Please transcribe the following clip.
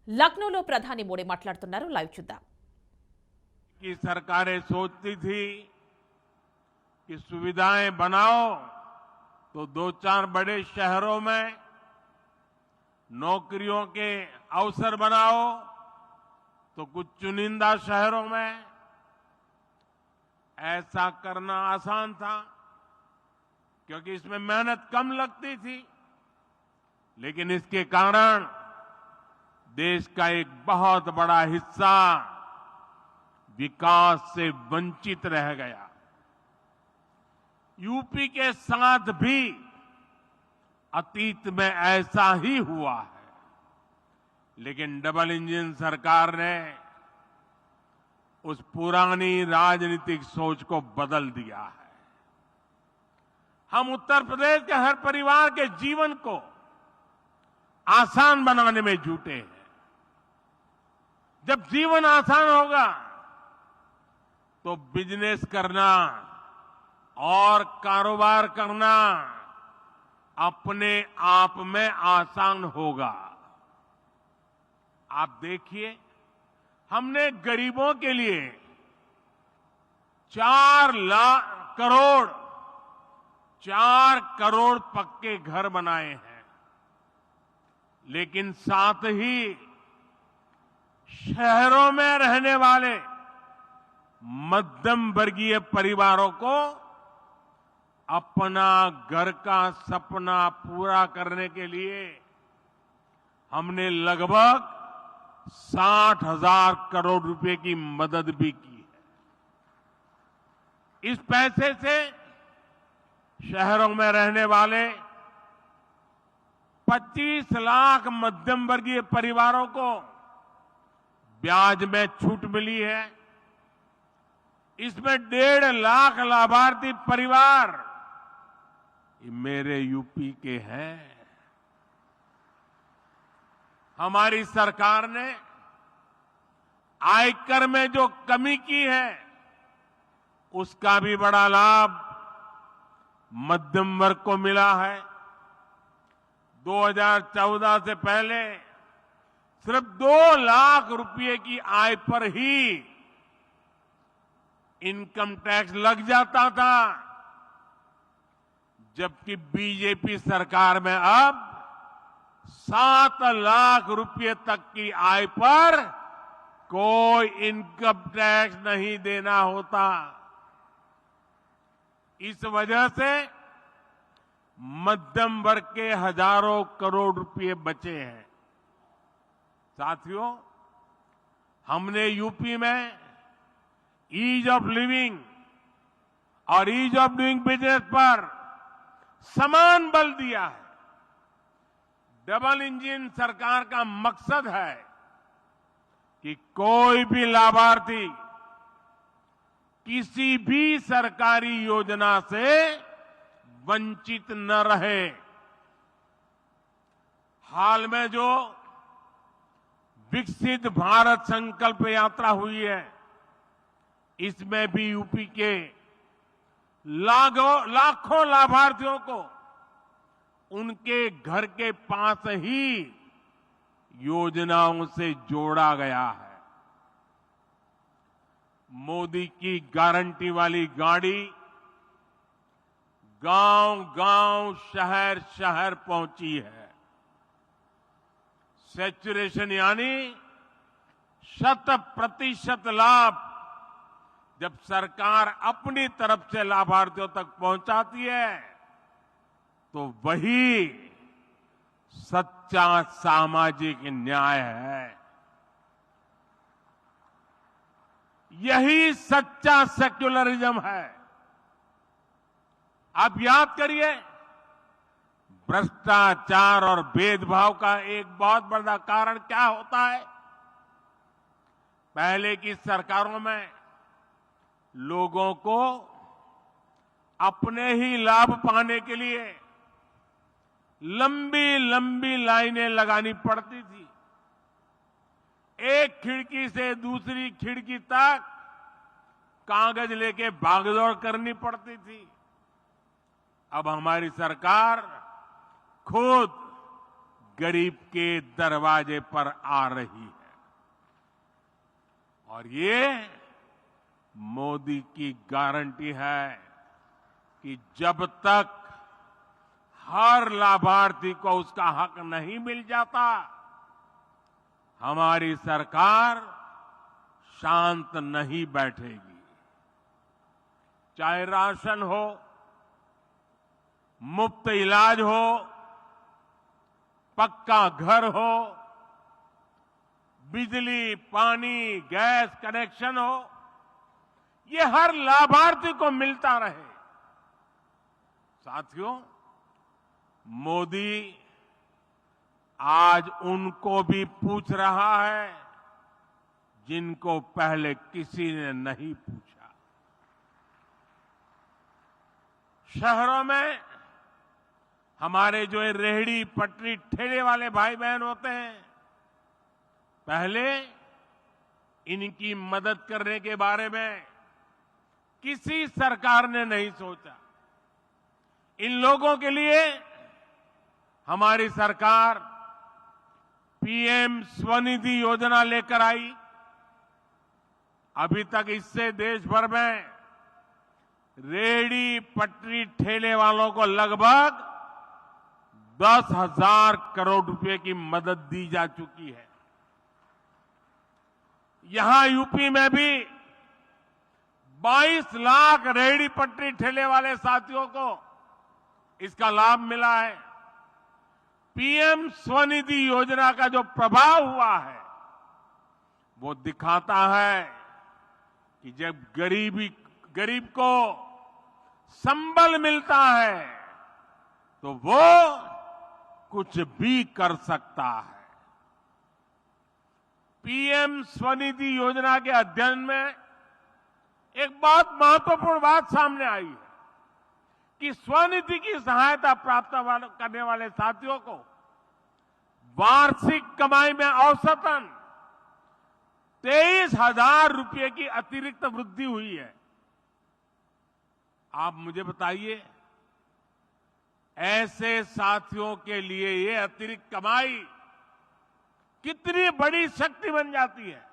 లక్నోలో ప్రధాని మోడీ మాట్లాడుతున్నారు. లైవ్ చూద్దాం. की सरकारें सोचती थी कि सुविधाएं बनाओ तो दो चार बड़े शहरों में नौकरियों के अवसर बनाओ तो कुछ चुनिंदा शहरों में। ऐसा करना आसान था क्योंकि इसमें मेहनत कम लगती थी, लेकिन इसके कारण देश का एक बहुत बड़ा हिस्सा विकास से वंचित रह गया। यूपी के साथ भी अतीत में ऐसा ही हुआ है, लेकिन डबल इंजन सरकार ने उस पुरानी राजनीतिक सोच को बदल दिया है। हम उत्तर प्रदेश के हर परिवार के जीवन को आसान बनाने में जुटे हैं। जब जीवन आसान होगा तो बिजनेस करना और कारोबार करना अपने आप में आसान होगा। आप देखिए, हमने गरीबों के लिए 4 करोड़ पक्के घर बनाए हैं, लेकिन साथ ही शहरों में रहने वाले मध्यम वर्गीय परिवारों को अपना घर का सपना पूरा करने के लिए हमने लगभग 60,000 करोड़ रुपए की मदद भी की है। इस पैसे से शहरों में रहने वाले 25 लाख मध्यम वर्गीय परिवारों को ब्याज में छूट मिली है। इसमें 1.5 लाख लाभार्थी परिवार ये मेरे यूपी के हैं। हमारी सरकार ने आयकर में जो कमी की है उसका भी बड़ा लाभ मध्यम वर्ग को मिला है। 2014 से पहले सिर्फ 2 लाख रुपए की आय पर ही इनकम टैक्स लग जाता था, जबकि बीजेपी सरकार में अब 7 लाख रुपए तक की आय पर कोई इनकम टैक्स नहीं देना होता। इस वजह से मध्यम वर्ग के हजारों करोड़ रुपए बचे हैं। साथियों, हमने यूपी में ईज ऑफ लिविंग और ईज ऑफ डूइंग बिजनेस पर समान बल दिया है। डबल इंजन सरकार का मकसद है कि कोई भी लाभार्थी किसी भी सरकारी योजना से वंचित न रहे। हाल में जो विकसित भारत संकल्प यात्रा हुई है, इसमें भी यूपी के लाखों लाभार्थियों को उनके घर के पास ही योजनाओं से जोड़ा गया है। मोदी की गारंटी वाली गाड़ी गांव-गांव, शहर-शहर पहुंची है। सैचुरेशन यानी 100% लाभ जब सरकार अपनी तरफ से लाभार्थियों तक पहुंचाती है तो वही सच्चा सामाजिक न्याय है। यही सच्चा सेक्युलरिज्म है। आप याद करिए, भ्रष्टाचार और भेदभाव का एक बहुत बड़ा कारण क्या होता है। पहले की सरकारों में लोगों को अपने ही लाभ पाने के लिए लंबी लंबी लाइनें लगानी पड़ती थी। एक खिड़की से दूसरी खिड़की तक कागज लेके भागदौड़ करनी पड़ती थी। अब हमारी सरकार खुद गरीब के दरवाजे पर आ रही है। और ये मोदी की गारंटी है कि जब तक हर लाभार्थी को उसका हक नहीं मिल जाता, हमारी सरकार शांत नहीं बैठेगी। चाहे राशन हो, मुफ्त इलाज हो, पक्का घर हो, बिजली, पानी, गैस कनेक्शन हो, ये हर लाभार्थी को मिलता रहे। साथियों, मोदी आज उनको भी पूछ रहा है जिनको पहले किसी ने नहीं पूछा। शहरों में हमारे जो ये रेहड़ी पटरी ठेले वाले भाई बहन होते हैं, पहले इनकी मदद करने के बारे में किसी सरकार ने नहीं सोचा। इन लोगों के लिए हमारी सरकार पीएम स्वनिधि योजना लेकर आई। अभी तक इससे देश भर में रेहड़ी पटरी ठेले वालों को लगभग 10,000 करोड़ रुपए की मदद दी जा चुकी है। यहां यूपी में भी 22 लाख रेहड़ी पटरी ठेले वाले साथियों को इसका लाभ मिला है। पीएम स्वनिधि योजना का जो प्रभाव हुआ है, वो दिखाता है कि जब गरीब को संबल मिलता है तो वो कुछ भी कर सकता है। पीएम स्वनिधि योजना के अध्ययन में एक बहुत महत्वपूर्ण बात सामने आई है कि स्वनिधि की सहायता प्राप्त करने वाले साथियों को वार्षिक कमाई में औसतन 23,000 रुपये की अतिरिक्त वृद्धि हुई है। आप मुझे बताइए, ऐसे साथियों के लिए ये अतिरिक्त कमाई कितनी बड़ी शक्ति बन जाती है।